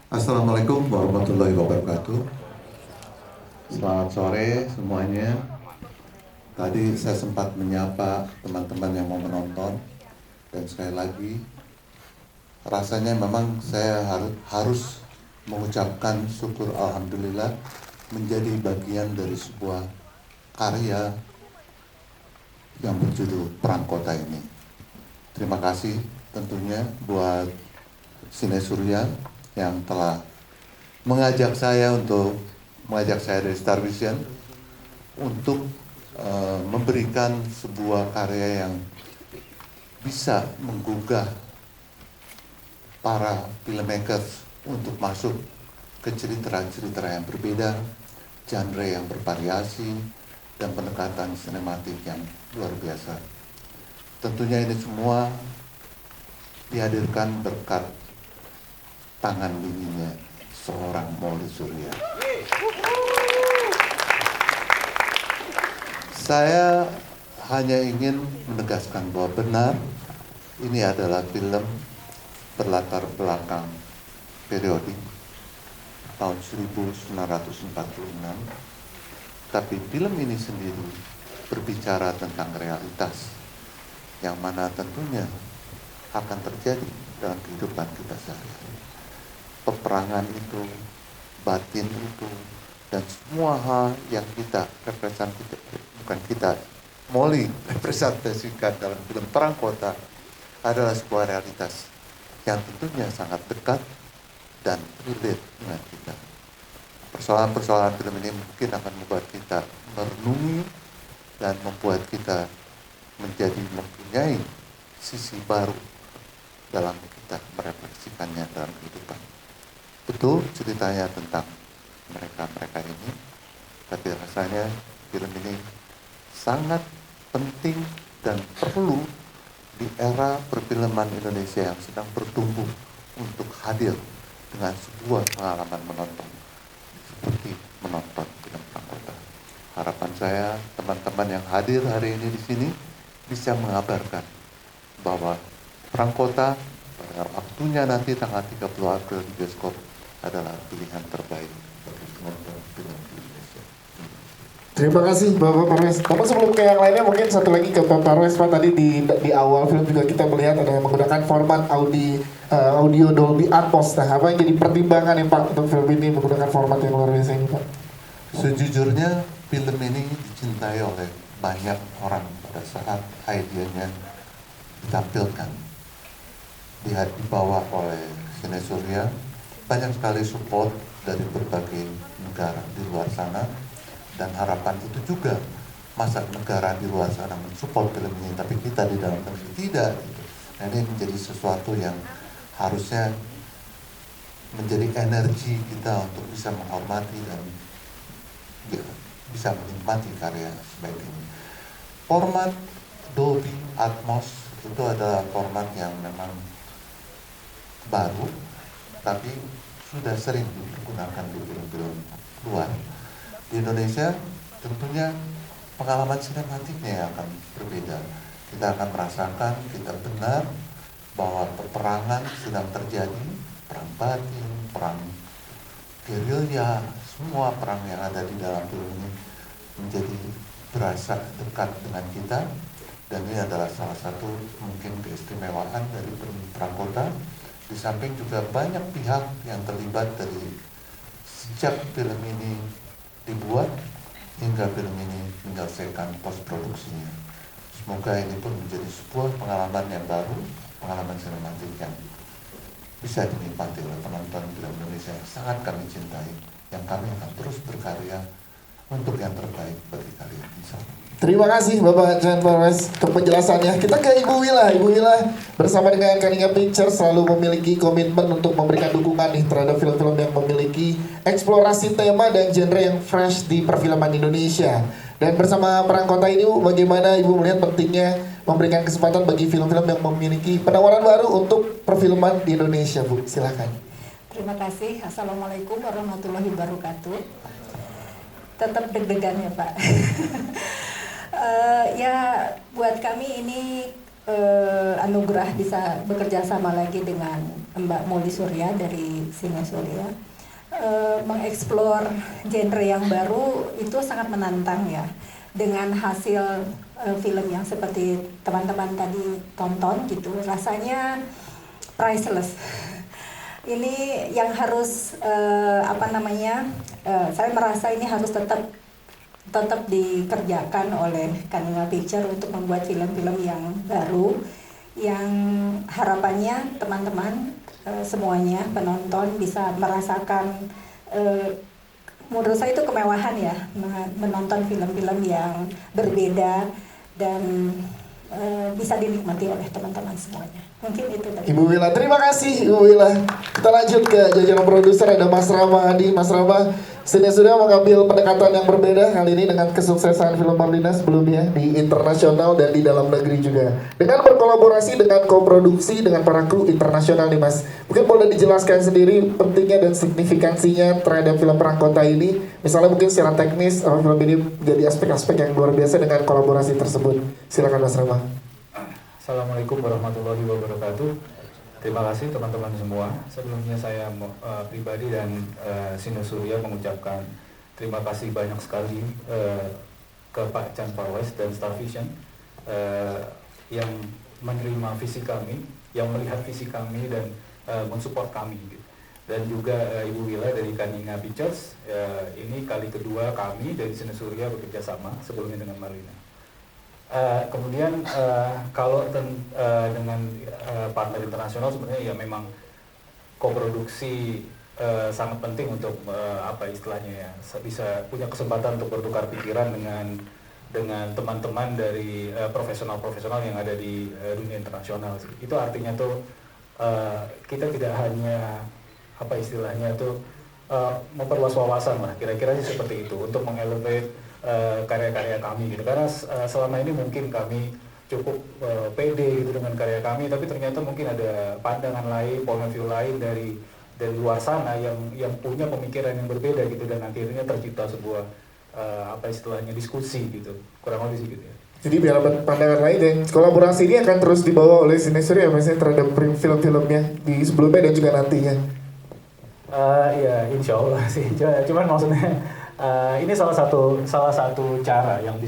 Assalamualaikum warahmatullahi wabarakatuh. Selamat sore semuanya. Tadi saya sempat menyapa teman-teman yang mau menonton. Dan sekali lagi, rasanya memang saya harus mengucapkan syukur Alhamdulillah menjadi bagian dari sebuah karya yang berjudul Perang Kota ini. Terima kasih tentunya buat Sine Surya yang telah mengajak saya dari Star Vision untuk memberikan sebuah karya yang bisa menggugah para filmmakers untuk masuk ke cerita-cerita yang berbeda, genre yang bervariasi, dan pendekatan sinematik yang luar biasa. Tentunya ini semua dihadirkan berkat tangan dinginnya seorang Mauli Surya. Saya hanya ingin menegaskan bahwa benar ini adalah film berlatar belakang periodik tahun 1946, tapi film ini sendiri berbicara tentang realitas yang mana tentunya akan terjadi dalam kehidupan kita sehari-hari. Peperangan itu, batin itu, dan semua hal yang Mauli representasikan dalam film Perang Kota adalah sebuah realitas yang tentunya sangat dekat dan relate dengan kita. Persoalan-persoalan film ini mungkin akan membuat kita merenungi dan membuat kita mempunyai sisi baru dalam kita merefleksikannya dalam kehidupan. Betul ceritanya tentang mereka ini, tapi rasanya film ini sangat penting dan perlu di era perfilman Indonesia yang sedang bertumbuh untuk hadir dengan sebuah pengalaman menonton seperti menonton film Perang Kota. Harapan saya teman-teman yang hadir hari ini di sini bisa mengabarkan bahwa Perang Kota pada waktunya nanti tanggal 30 April di bioskop adalah pilihan terbaik bagi penonton film di Indonesia. Terima kasih Bapak Parwes. Namun sebelum ke yang lainnya mungkin satu lagi ke Bapak Parwes, Pak. Tadi di awal film juga kita melihat ada yang menggunakan format audio Dolby Atmos. Nah, apa yang jadi pertimbangan ya Pak untuk film ini menggunakan format yang luar biasa ini Pak? Sejujurnya film ini dicintai oleh banyak orang pada saat idenya ditampilkan, dibawa oleh Sine Surya. Banyak sekali support dari berbagai negara di luar sana, dan harapan itu juga masa negara di luar sana mensupport film ini, tapi kita di dalam negeri tidak gitu. Nah, ini menjadi sesuatu yang harusnya menjadi energi kita untuk bisa menghormati dan ya, bisa menikmati karya sebaik ini. Format Dolby Atmos itu adalah format yang memang baru, tapi sudah sering digunakan di film-film luar. Di Indonesia tentunya pengalaman sinematiknya yang akan berbeda. Kita akan merasakan, kita benar bahwa peperangan sedang terjadi, perang batin, perang gerilya, semua perang yang ada di dalam film ini menjadi berasa dekat dengan kita. Dan ini adalah salah satu mungkin keistimewaan dari Perang Kota. Di samping juga banyak pihak yang terlibat dari sejak film ini dibuat hingga film ini menyelesaikan post produksinya. Semoga ini pun menjadi sebuah pengalaman yang baru, pengalaman sinematik yang bisa dinikmati oleh penonton film Indonesia yang sangat kami cintai, yang kami akan terus berkarya untuk yang terbaik bagi kalian. Insyaallah. Terima kasih Bapak Jan Parwes untuk penjelasannya. Kita ke Ibu Wila. Ibu Wila bersama dengan Kaninga Pictures selalu memiliki komitmen untuk memberikan dukungan nih terhadap film-film yang memiliki eksplorasi tema dan genre yang fresh di perfilman Indonesia. Dan bersama Perang Kota ini, bagaimana Ibu melihat pentingnya memberikan kesempatan bagi film-film yang memiliki penawaran baru untuk perfilman di Indonesia, Bu? Silakan. Terima kasih. Assalamualaikum warahmatullahi wabarakatuh. Tetap deg-degan ya Pak. Ya buat kami ini anugerah bisa bekerja sama lagi dengan Mbak Moli Surya dari Sine Surya, mengeksplor genre yang baru itu sangat menantang ya. Dengan hasil film yang seperti teman-teman tadi tonton gitu, rasanya priceless. Ini yang harus saya merasa ini harus tetap dikerjakan oleh Kaninga Picture untuk membuat film-film yang baru, yang harapannya teman-teman semuanya penonton bisa merasakan, menurut saya itu kemewahan ya, menonton film-film yang berbeda dan bisa dinikmati oleh teman-teman semuanya. Mungkin itu tadi. Ibu Wila, terima kasih Ibu Wila. Kita lanjut ke jajaran produser, ada Mas Rama Adi. Mas Rama sudah mengambil pendekatan yang berbeda kali ini dengan kesuksesan film Marlina sebelumnya di internasional dan di dalam negeri juga. Dengan berkolaborasi dengan koproduksi dengan para kru internasional nih Mas. Mungkin boleh dijelaskan sendiri pentingnya dan signifikansinya terhadap film Perang Kota ini. Misalnya mungkin secara teknis film ini jadi aspek-aspek yang luar biasa dengan kolaborasi tersebut. Silakan Mas Rama. Assalamualaikum warahmatullahi wabarakatuh. Terima kasih teman-teman semua. Sebelumnya saya pribadi dan Sine Surya mengucapkan terima kasih banyak sekali ke Pak Chan Parwes dan Star Vision yang menerima visi kami, yang melihat visi kami dan mensupport kami. Dan juga Ibu Wila dari Kaninga Pictures, ini kali kedua kami dari Sine Surya bekerja sama sebelumnya dengan Marlina. Kemudian kalau dengan partner internasional sebenarnya ya memang koproduksi sangat penting untuk istilahnya ya, bisa punya kesempatan untuk bertukar pikiran dengan teman-teman dari profesional-profesional yang ada di dunia internasional. Itu artinya tuh kita tidak hanya memperluas wawasan lah, kira-kira sih seperti itu untuk mengelevate karya-karya kami gitu, karena selama ini mungkin kami cukup pede gitu dengan karya kami, tapi ternyata mungkin ada pandangan lain, point of view lain dari luar sana yang punya pemikiran yang berbeda gitu, dan akhirnya tercipta sebuah diskusi gitu, kurang lebih sih gitu ya. Jadi biar pandangan lain dan kolaborasi ini akan terus dibawa oleh Sine Surya misalnya terhadap film-filmnya di sebelumnya dan juga nantinya. Ya insya Allah sih, cuman maksudnya ini salah satu cara yang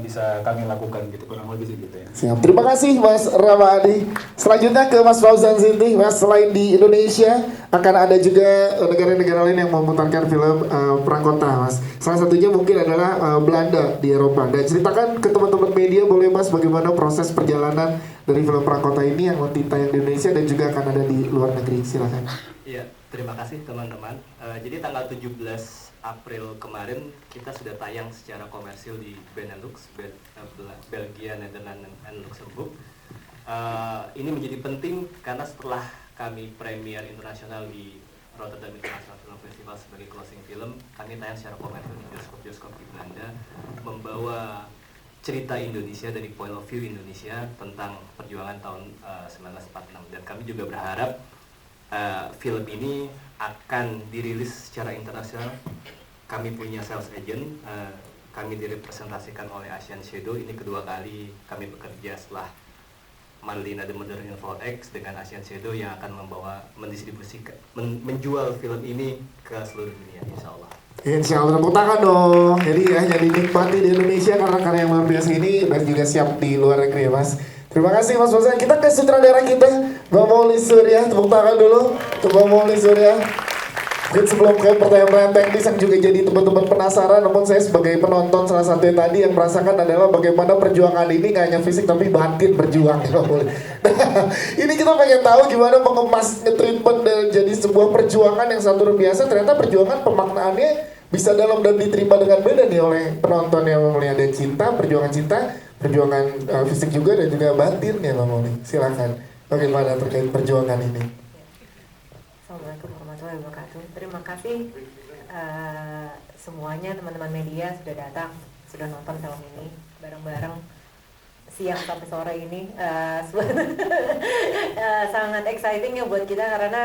bisa kami lakukan gitu, kurang lebih sih gitu ya. Siap, terima kasih Mas Rama Adi. Selanjutnya ke Mas Fauzan Zinti. Mas, selain di Indonesia akan ada juga negara-negara lain yang memutarkan film Perang Kota Mas. Salah satunya mungkin adalah Belanda di Eropa. Dan ceritakan ke teman-teman media boleh Mas bagaimana proses perjalanan dari film Perang Kota ini yang nanti tayang di Indonesia dan juga akan ada di luar negeri. Silakan. Iya, terima kasih teman-teman. Jadi tanggal 17 April kemarin kita sudah tayang secara komersil di Benelux, Belgia, Nederland, dan Luxembourg. Ini menjadi penting karena setelah kami premier internasional di Rotterdam International Film Festival sebagai closing film, kami tayang secara komersil di bioskop-bioskop di Belanda, membawa cerita Indonesia dari point of view Indonesia tentang perjuangan tahun 1946. Dan kami juga berharap film ini akan dirilis secara internasional. Kami punya sales agent, kami direpresentasikan oleh Asian Shadow. Ini kedua kali kami bekerja setelah Marlina The Mother in Fall X dengan Asian Shadow yang akan mendistribusikan, menjual film ini ke seluruh dunia, insya Allah. Insya Allah, tepuk tangan dong. Jadi hanya dinikmati di Indonesia karena karya yang luar biasa ini dan juga siap di luar negeri ya Mas. Terima kasih Mas Fauzan. Kita ke sutradara kita, Mbak Moli Surya. Tepuk tangan dulu ke Mbak Moli Surya. Mungkin sebelum ke pertanyaan teknis yang juga jadi teman-teman penasaran, namun saya sebagai penonton salah satu yang tadi yang merasakan adalah bagaimana perjuangan ini gak hanya fisik tapi batin berjuang. Ini kita pengen tahu gimana mengemas nge-treatment dan jadi sebuah perjuangan yang sangat luar biasa. Ternyata perjuangan pemaknaannya bisa dalam dan diterima dengan beda nih oleh penonton yang melihat ada cinta, perjuangan fisik juga dan juga batin ya Mbak Moli. Silakan, bagaimana terkait perjuangan ini? Assalamualaikum warahmatullahi wabarakatuh. Terima kasih semuanya teman-teman media sudah datang, sudah nonton film ini bareng-bareng siang sampai sore ini. Sangat exciting ya buat kita karena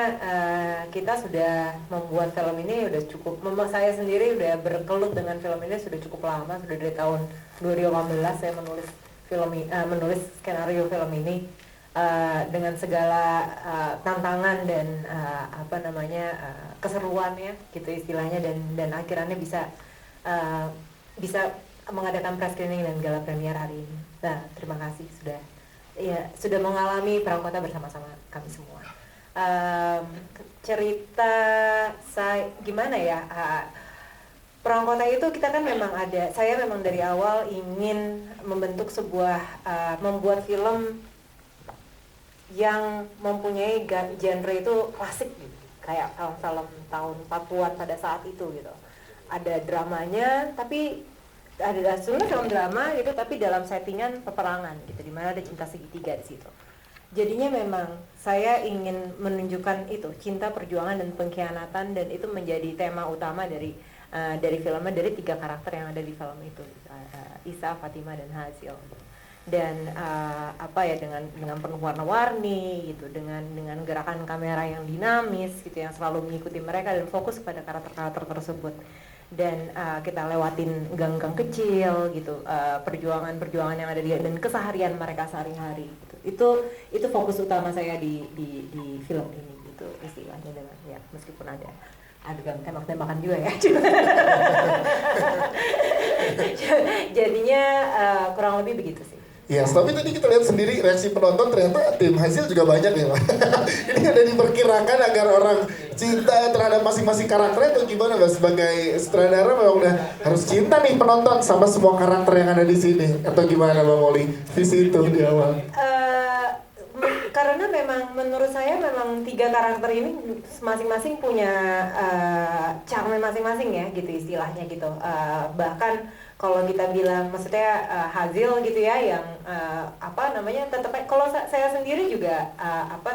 kita sudah membuat film ini udah cukup. Saya sendiri udah berkelut dengan film ini sudah cukup lama, sudah dari tahun 2018 saya menulis skenario film ini. dengan segala tantangan dan keseruannya gitu istilahnya, dan akhirnya bisa mengadakan press screening dan gala premier hari ini. Nah, terima kasih sudah mengalami Perang Kota bersama-sama kami semua. Cerita saya gimana ya? Perang Kota itu kita kan saya memang dari awal ingin membentuk membuat film yang mempunyai genre itu klasik gitu, kayak film-film tahun 40-an pada saat itu gitu. Ada dramanya, tapi ada sebenarnya film drama gitu, tapi dalam settingan peperangan gitu, di mana ada cinta segitiga di situ. Jadinya memang saya ingin menunjukkan itu, cinta, perjuangan, dan pengkhianatan, dan itu menjadi tema utama dari filmnya, dari 3 karakter yang ada di film itu, Isa, Fatima, dan Hasil. Dan dengan penuh warna-warni gitu, dengan gerakan kamera yang dinamis gitu, yang selalu mengikuti mereka dan fokus pada karakter-karakter tersebut. Dan kita lewatin gang-gang kecil gitu, perjuangan yang ada dan keseharian mereka sehari-hari gitu. Itu fokus utama saya di film ini gitu istilahnya, dengan ya meskipun ada adegan tembak-tembakan juga ya. Jadinya kurang lebih begitu sih. Yes, tapi tadi kita lihat sendiri reaksi penonton, ternyata tim Hasil juga banyak ya Pak. Ini ada diperkirakan agar orang cinta terhadap masing-masing karakternya, atau gimana Mbak? Sebagai sutradara memang udah harus cinta nih penonton sama semua karakter yang ada di sini, atau gimana Mbak Molly? Visi itu di awal. Karena memang menurut saya memang 3 karakter ini masing-masing punya charm masing-masing ya gitu istilahnya gitu. Bahkan kalau kita bilang maksudnya Hazil gitu ya, yang tetap kalau saya sendiri juga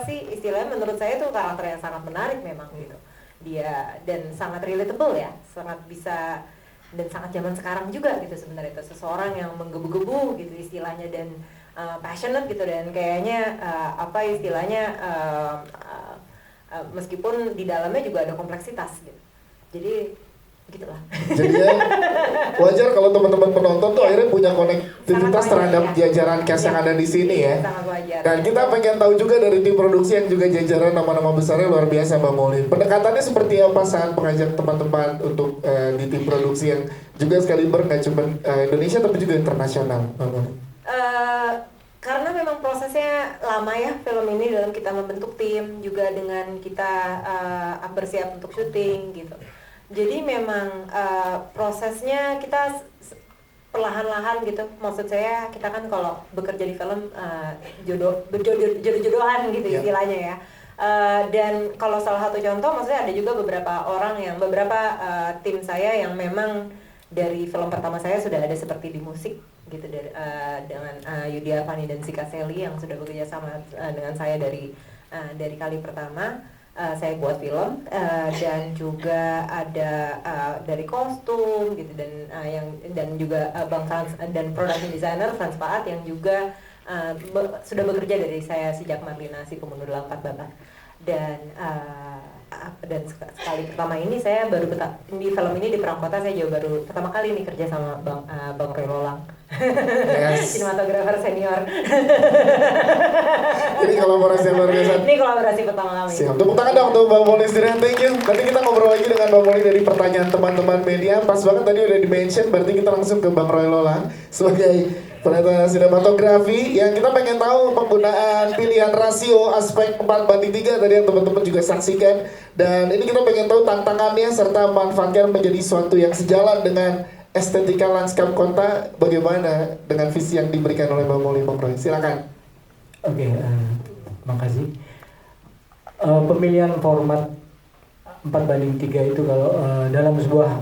istilahnya menurut saya itu karakter yang sangat menarik memang gitu. Dia dan sangat relatable ya, sangat bisa dan sangat zaman sekarang juga gitu sebenarnya, itu seseorang yang menggebu-gebu gitu istilahnya, dan passionate gitu, dan kayaknya meskipun di dalamnya juga ada kompleksitas gitu. Jadi gitulah. Jadinya wajar kalau teman-teman penonton tuh akhirnya punya konektivitas terhadap jajaran cast yang ada di sini ya. Sangat wajar. Dan kita pengen tahu juga dari tim produksi yang juga jajaran nama-nama besarnya luar biasa Mbak Molly. Pendekatannya seperti apa saat mengajak teman-teman untuk di tim produksi yang juga sekaliber nggak cuma Indonesia tapi juga internasional, Mbak Molly? Karena memang prosesnya lama ya film ini, dalam kita membentuk tim juga dengan kita bersiap untuk syuting gitu. Jadi memang prosesnya kita perlahan-lahan gitu. Maksud saya kita kan kalau bekerja di film jodoh-jodohan gitu istilahnya ya. Dan kalau salah satu contoh, maksudnya ada juga beberapa tim saya yang memang dari film pertama saya sudah ada seperti di musik gitu, dengan Yudia Fani dan Sika Seli yang sudah bekerja sama dengan saya dari kali pertama saya buat film, dan juga ada dari kostum gitu, dan juga Bang Frans dan production designer Frans Paat yang juga sudah bekerja dari saya sejak Marlina si Pembunuh Dalam 4 Babak. Dan sekali pertama ini saya baru di film ini, di Perang Kota, saya juga baru pertama kali nih kerja sama Bang Roy Lolang. Yes. Sinematografer senior. Ini kolaborasi yang luar biasa. Ini kolaborasi pertama kami. Siap, tepuk tangan dong untuk Bang Molly sendiri. Thank you. Nanti kita ngobrol lagi dengan Bang Molly dari pertanyaan teman-teman media. Pas banget tadi udah di-mention, berarti kita langsung ke Bang Roy Lolang sebagai penata sinematografi yang kita pengen tahu penggunaan pilihan rasio aspek 4:3 tadi yang teman-teman juga saksikan. Dan ini kita pengen tahu tantangannya serta manfaatnya menjadi suatu yang sejalan dengan estetika lanskap kota, bagaimana dengan visi yang diberikan oleh Bang Molly, Bang Roy. Silakan. Oke, makasih. Pemilihan format 4:3 itu kalau dalam sebuah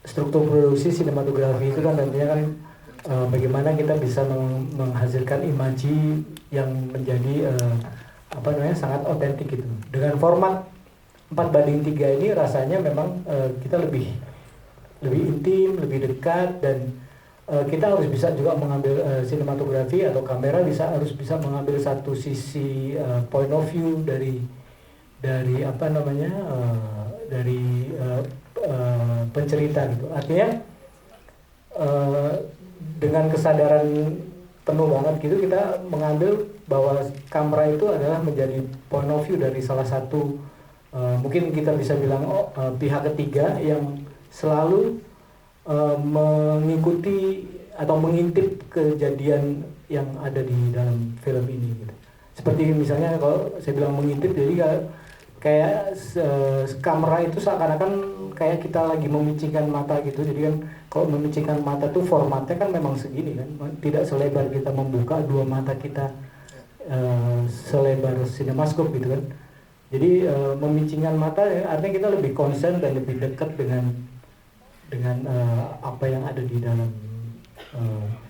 struktur produksi sinematografi itu kan tentunya kan bagaimana kita bisa menghasilkan imaji yang menjadi sangat otentik gitu. Dengan format 4:3 ini rasanya memang kita lebih intim, lebih dekat, dan kita harus bisa juga mengambil sinematografi atau kamera harus bisa mengambil satu sisi point of view dari pencerita gitu. Artinya dengan kesadaran penuh banget gitu, kita mengambil bahwa kamera itu adalah menjadi point of view dari salah satu mungkin kita bisa bilang pihak ketiga yang selalu mengikuti atau mengintip kejadian yang ada di dalam film ini gitu. Seperti misalnya kalau saya bilang mengintip, jadi kayak kamera itu seakan-akan kayak kita lagi memicingkan mata gitu. Jadi kan kalau memicingkan mata tuh formatnya kan memang segini kan, tidak selebar kita membuka dua mata kita selebar sinemaskop gitu kan. Jadi memicingkan mata artinya kita lebih konsen dan lebih dekat dengan apa yang ada di dalam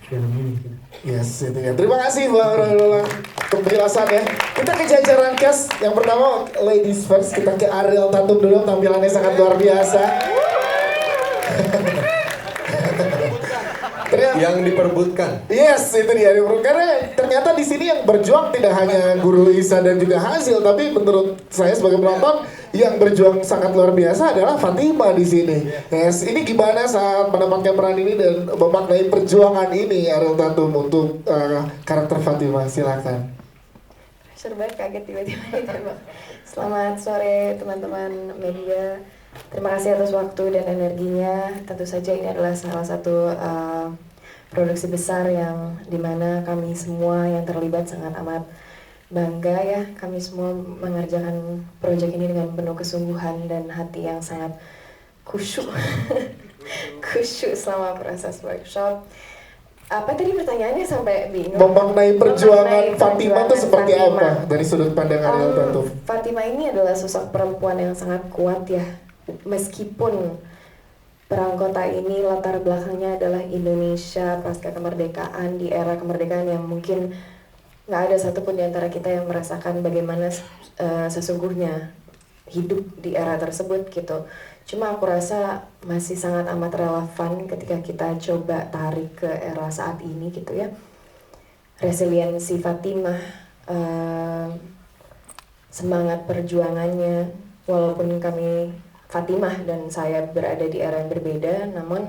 film ini gitu. Yes, itu ya. Terima kasih Bang Roland untuk penjelasannya. Kita ke jajaran cast. Yang pertama ladies first, kita ke Ariel Tatum dulu, tampilannya sangat luar biasa. Yang diperbutkan. Yes, itu dia. Karena ternyata di sini yang berjuang tidak hanya Guru Isa dan juga Hasil, tapi menurut saya sebagai penonton yang berjuang sangat luar biasa adalah Fatima di sini. Yes, ini gimana saat mendapatkan peran ini dan memaknai perjuangan ini Ariel Tatum untuk karakter Fatima? Silakan. Serba kaget tiba-tiba ditembak. Selamat sore teman-teman media. Terima kasih atas waktu dan energinya. Tentu saja ini adalah salah satu produksi besar yang dimana kami semua yang terlibat sangat amat bangga ya. Kami semua mengerjakan proyek ini dengan penuh kesungguhan dan hati yang sangat khusyuk. Khusyuk selama proses workshop. Apa tadi pertanyaannya sampai bingung? Memaknai perjuangan Fatima itu seperti Fatima. apa dari sudut pandang Ariel Tatum? Fatima ini adalah sosok perempuan yang sangat kuat ya. Meskipun perang kota ini latar belakangnya adalah Indonesia pasca kemerdekaan, di era kemerdekaan yang mungkin nggak ada satupun di antara kita yang merasakan bagaimana sesungguhnya hidup di era tersebut gitu. Cuma aku rasa masih sangat amat relevan ketika kita coba tarik ke era saat ini gitu ya. Resiliensi Fatimah, semangat perjuangannya, walaupun kami Fatimah dan saya berada di era yang berbeda, namun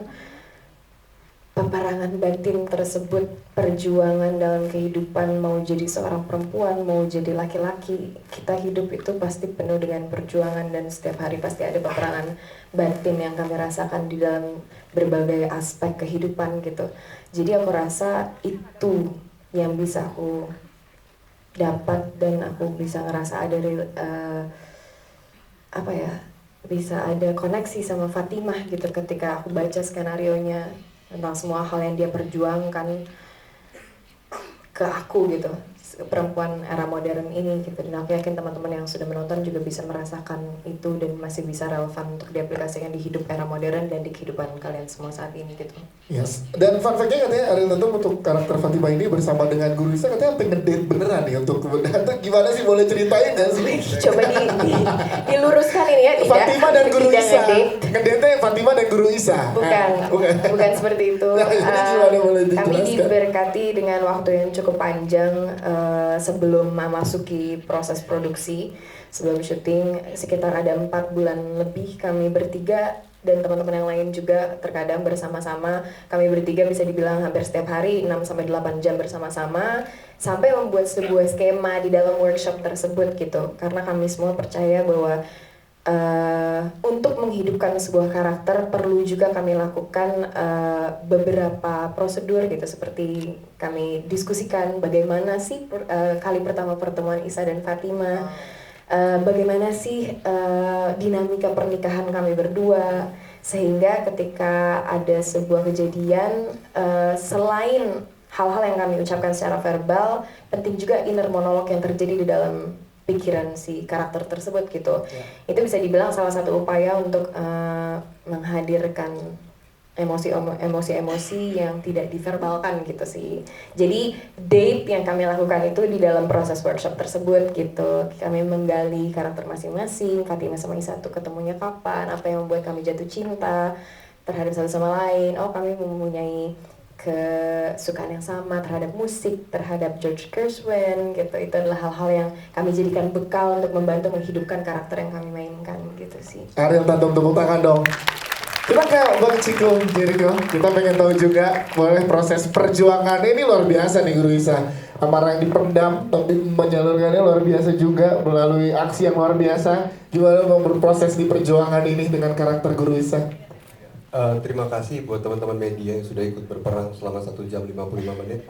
peperangan batin tersebut, perjuangan dalam kehidupan, mau jadi seorang perempuan, mau jadi laki-laki, kita hidup itu pasti penuh dengan perjuangan dan setiap hari pasti ada peperangan batin yang kami rasakan di dalam berbagai aspek kehidupan gitu. Jadi aku rasa itu yang bisa aku dapat dan aku bisa ngerasa ada bisa ada koneksi sama Fatimah gitu ketika aku baca skenarionya tentang semua hal yang dia perjuangkan ke aku gitu, perempuan era modern ini gitu. Dan aku yakin teman-teman yang sudah menonton juga bisa merasakan itu dan masih bisa relevan untuk diaplikasikan di hidup era modern dan di kehidupan kalian semua saat ini gitu. Yes. Dan fun fact-nya katanya Ariel Tatum untuk karakter Fatima ini bersama dengan Guru Isa katanya pengen date beneran nih untuk gimana sih, boleh ceritain gak sih? Coba diluruskan ini ya, tidak. Fatima dan Guru tidak Isa. ngedate. Ngedate Fatima dan Guru Isa. Bukan seperti itu. Nah, ini gimana, boleh Kami dijelaskan? diberkati dengan waktu yang cukup panjang sebelum memasuki proses produksi, sebelum syuting sekitar ada 4 bulan lebih kami bertiga dan teman-teman yang lain juga terkadang bersama-sama. Kami bertiga bisa dibilang hampir setiap hari 6-8 jam bersama-sama sampai membuat sebuah skema di dalam workshop tersebut gitu. Karena kami semua percaya bahwa untuk menghidupkan sebuah karakter perlu juga kami lakukan beberapa prosedur gitu, seperti kami diskusikan bagaimana sih kali pertama pertemuan Isa dan Fatima, bagaimana sih dinamika pernikahan kami berdua, sehingga ketika ada sebuah kejadian selain hal-hal yang kami ucapkan secara verbal, penting juga inner monolog yang terjadi di dalam pikiran si karakter tersebut gitu. Itu bisa dibilang salah satu upaya untuk menghadirkan emosi-emosi yang tidak diverbalkan gitu sih. Jadi date yang kami lakukan itu di dalam proses workshop tersebut gitu. Kami menggali karakter masing-masing, Fatima sama Isa tuh ketemunya kapan, apa yang membuat kami jatuh cinta terhadap satu sama lain. Oh, kami mempunyai kesukaan yang sama terhadap musik, terhadap George Gershwin gitu. Itu adalah hal-hal yang kami jadikan bekal untuk membantu menghidupkan karakter yang kami mainkan gitu sih. Ariel Tatum, tepuk tangan dong. Kita ke Bang Ciko Jericho, kita pengen tahu juga boleh proses perjuangannya ini luar biasa nih Guru Isa. Amarah yang dipendam tapi menyalurkannya luar biasa juga melalui aksi yang luar biasa. Gimana Bang berproses di perjuangan ini dengan karakter Guru Isa? Terima kasih buat teman-teman media yang sudah ikut berperang selama 1 jam 55 menit.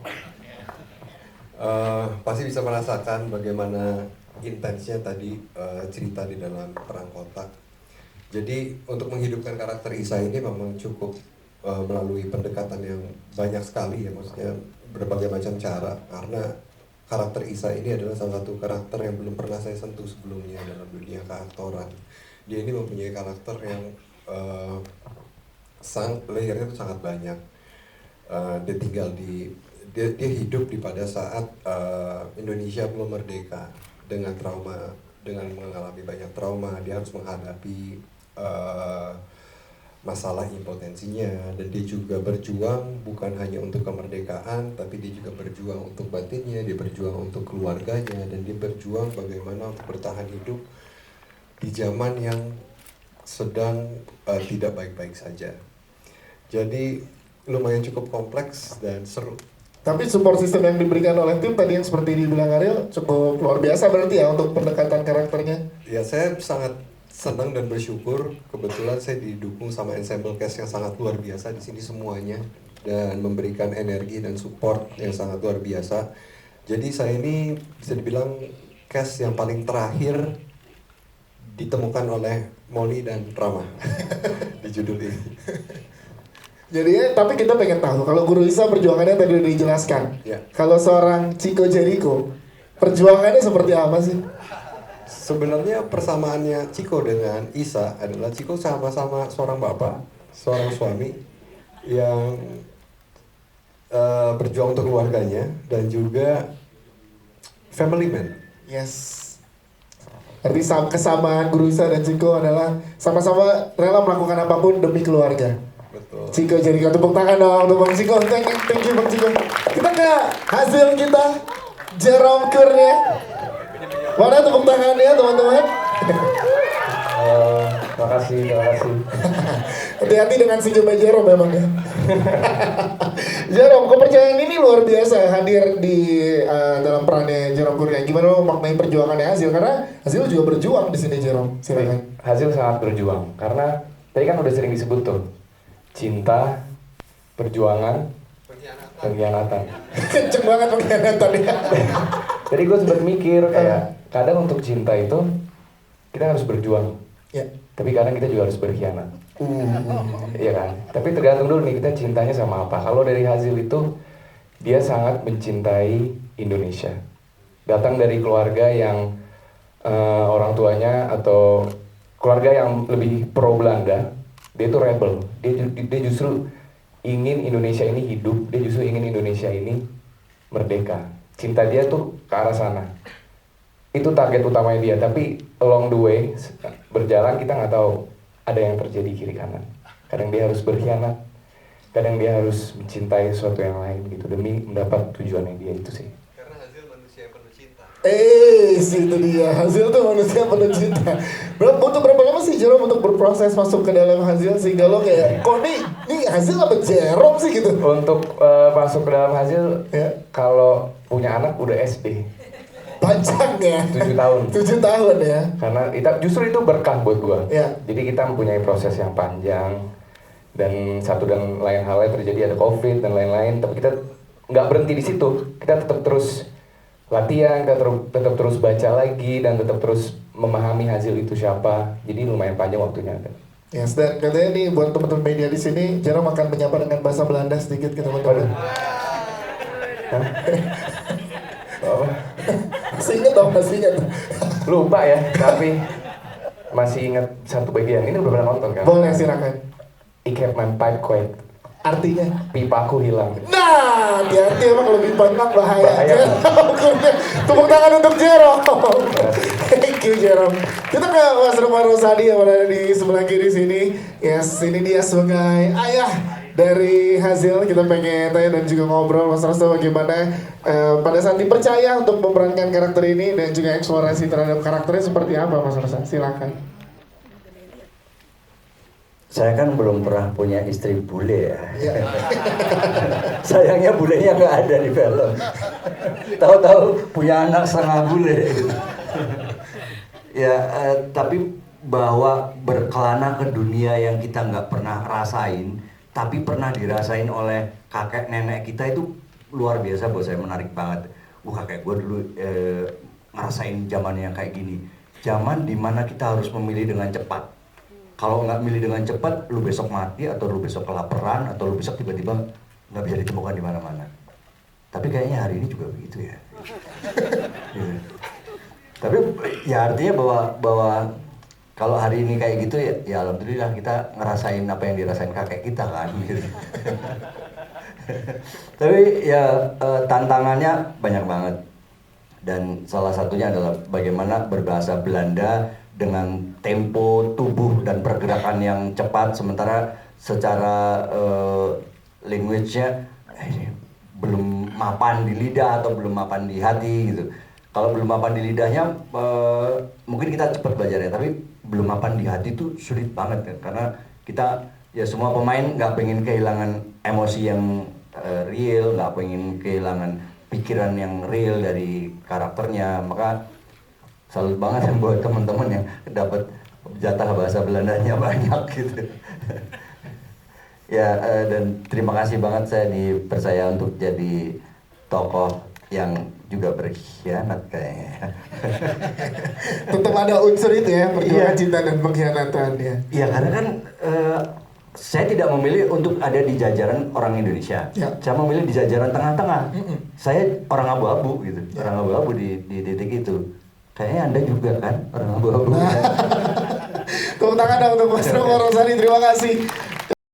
Pasti bisa merasakan bagaimana intensnya tadi cerita di dalam Perang Kota. Jadi untuk menghidupkan karakter Isa ini memang cukup melalui pendekatan yang banyak sekali ya, maksudnya berbagai macam cara, karena karakter Isa ini adalah salah satu karakter yang belum pernah saya sentuh sebelumnya dalam dunia keaktoran. Dia ini mempunyai karakter yang layernya itu sangat banyak. Dia tinggal dia hidup di pada saat Indonesia belum merdeka dengan mengalami banyak trauma. Dia harus menghadapi masalah impotensinya, dan dia juga berjuang bukan hanya untuk kemerdekaan, tapi dia juga berjuang untuk batinnya, dia berjuang untuk keluarganya, dan dia berjuang bagaimana untuk bertahan hidup di zaman yang sedang tidak baik-baik saja. Jadi lumayan cukup kompleks dan seru. Tapi support system yang diberikan oleh tim tadi yang seperti dibilang Ariel cukup luar biasa berarti ya untuk pendekatan karakternya. Ya, saya sangat senang dan bersyukur kebetulan saya didukung sama ensemble cast yang sangat luar biasa di sini semuanya, dan memberikan energi dan support yang sangat luar biasa. Jadi saya ini bisa dibilang cast yang paling terakhir ditemukan oleh Moni dan Rama di judul ini. Jadi tapi kita pengen tahu kalau Guru Isa perjuangannya tadi udah dijelaskan. Ya. Kalau seorang Ciko Jericho perjuangannya seperti apa sih? Sebenarnya persamaannya Ciko dengan Isa adalah Ciko sama-sama seorang bapak, seorang suami yang berjuang untuk keluarganya dan juga family man. Yes. Arti kesamaan Guru Isa dan Ciko adalah sama-sama rela melakukan apapun demi keluarga. Betul. Ciko Jericho, tepuk tangan dong untuk Bang Ciko. Thank you Bang Ciko. Kita ke hasil kita Jerome Kurnia. Mana tepuk tangannya teman-teman? Terima kasih. Hati-hati dengan senyumnya Jerome memang ya. Jerome, kepercayaan ini luar biasa hadir di dalam perannya Jerome Kurnia. Gimana lo maknai perjuangannya Hasil? Karena Hasil juga berjuang di sini Jerome. Silakan. Hasil sangat berjuang karena tadi kan udah sering disebut tuh cinta, perjuangan, pengkhianatan. Kenceng banget pengkhianatan ya. Jadi gue sempat mikir kayak kadang untuk cinta itu kita harus berjuang. Ya. Tapi kadang kita juga harus berkhianat. Iya kan? Tapi tergantung dulu nih kita cintanya sama apa. Kalau dari Hasil itu dia sangat mencintai Indonesia. Datang dari keluarga yang orang tuanya atau keluarga yang lebih pro Belanda. Dia itu rebel. Dia justru ingin Indonesia ini hidup. Dia justru ingin Indonesia ini merdeka. Cinta dia tuh ke arah sana. Itu target utamanya dia, tapi along the way berjalan kita nggak tahu ada yang terjadi kiri kanan. Kadang dia harus berkhianat, kadang dia harus mencintai sesuatu yang lain gitu demi mendapat tujuannya dia itu sih. Karena Hasil manusia yang penuh cinta. Itu dia. Hasil tuh manusia penuh cinta. Butuh berapa lama sih Jerome untuk berproses masuk ke dalam Hasil sehingga lo kayak kok nih Hasil apa Jerome sih gitu? Untuk masuk ke dalam Hasil Ya. kalau punya anak udah SD. Panjang ya. 7 tahun. 7 tahun ya. Karena justru itu berkah buat gua. Ya. Jadi kita mempunyai proses yang panjang dan satu dan lain halnya terjadi ada COVID dan lain-lain, tapi kita nggak berhenti di situ. Kita tetap terus latihan, kita tetap terus baca lagi dan tetap terus memahami Hasil itu siapa. Jadi lumayan panjang waktunya. Yes, dan katanya nih buat teman-teman media di sini, Jerome akan menyapa dengan bahasa Belanda sedikit ke teman-teman. Masih inget. Lupa ya, tapi masih ingat satu bagian. Ini udah pernah nonton kan? Boleh silakan. I kept my pipe quiet. Artinya? Pipaku hilang. Nah, hati-hati emang kalau pipa hilang bahaya. Bahaya. Tepuk tangan untuk Jerome. Thank you Jerome. Kita ke Mas Rumah Rosadi yang berada di sebelah kiri sini. Yes, ini dia sebagai ayah dari Hasil. Kita pengen tanya dan juga ngobrol Mas Rosa bagaimana pada saat dipercaya untuk memerankan karakter ini dan juga eksplorasi terhadap karakternya seperti apa Mas Rosa? Silakan. Saya kan belum pernah punya istri bule ya. Iya. Sayangnya bulenya nggak ada di film. Tahu-tahu punya anak setengah bule. Ya, tapi bahwa berkelana ke dunia yang kita nggak pernah rasain, tapi pernah dirasain oleh kakek nenek kita itu luar biasa buat saya, menarik banget. Kakek gue dulu ngerasain zaman yang kayak gini. Zaman dimana kita harus memilih dengan cepat. Kalau nggak milih dengan cepat, lu besok mati, atau lu besok kelaparan, atau lu besok tiba-tiba nggak bisa ditemukan di mana-mana. Tapi kayaknya hari ini juga begitu ya. Gitu. Tapi ya artinya bahwa kalau hari ini kayak gitu ya alhamdulillah kita ngerasain apa yang dirasain kakek kita kan. Gitu. Tapi ya tantangannya banyak banget. Dan salah satunya adalah bagaimana berbahasa Belanda dengan tempo tubuh dan pergerakan yang cepat, sementara secara language-nya belum mapan di lidah atau belum mapan di hati gitu. Kalau belum mapan di lidahnya mungkin kita cepat belajarnya, tapi belum mapan di hati itu sulit banget kan, karena kita ya semua pemain nggak pengen kehilangan emosi yang real, nggak pengen kehilangan pikiran yang real dari karakternya, maka salut banget buat teman-teman yang dapat jatah bahasa Belandanya banyak gitu. Ya, dan terima kasih banget saya dipercaya untuk jadi tokoh yang juga berkhianat kayaknya. Tetap ada unsur itu ya, perjuangan cinta dan pengkhianatan ya. Iya, karena kan saya tidak memilih untuk ada di jajaran orang Indonesia. Ya. Saya memilih di jajaran tengah-tengah. Saya orang abu-abu gitu, orang abu-abu di titik itu. Kayaknya Anda juga kan orang abu-abu. Tepuk tangan dong untuk Mas Roko Rosadi, terima kasih.